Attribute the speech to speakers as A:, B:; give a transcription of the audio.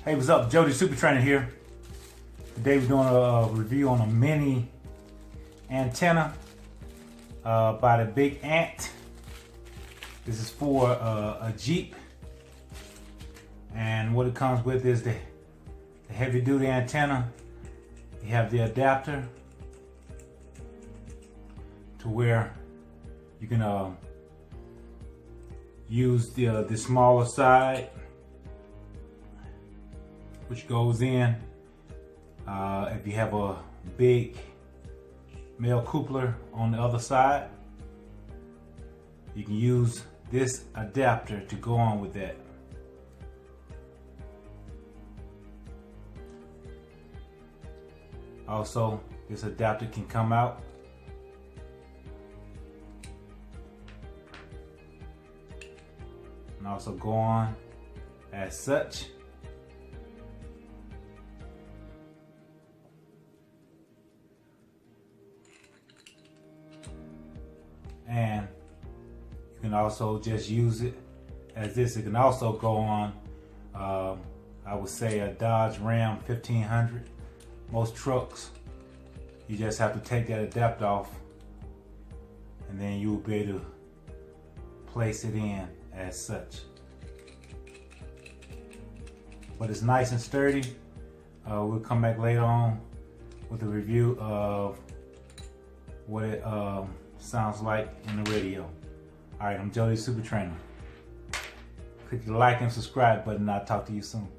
A: Hey, what's up? JLU Super Trainer here. Today we're doing a review on a mini antenna by the Big Ant. This is for a Jeep, and what it comes with is the heavy duty antenna. You have the adapter to where you can use the smaller side, which goes in if you have a big male coupler on the other side. You can use this adapter to go on with that. Also, this adapter can come out and also go on as such. And you can also just use it as this. It can also go on, I would say, a Dodge Ram 1500. Most trucks, you just have to take that adapter off, and then you will be able to place it in as such. But it's nice and sturdy. We'll come back later on with a review of what it sounds like in the radio. Alright, I'm JLU Super Trainer. Click the like and subscribe button, and I'll talk to you soon.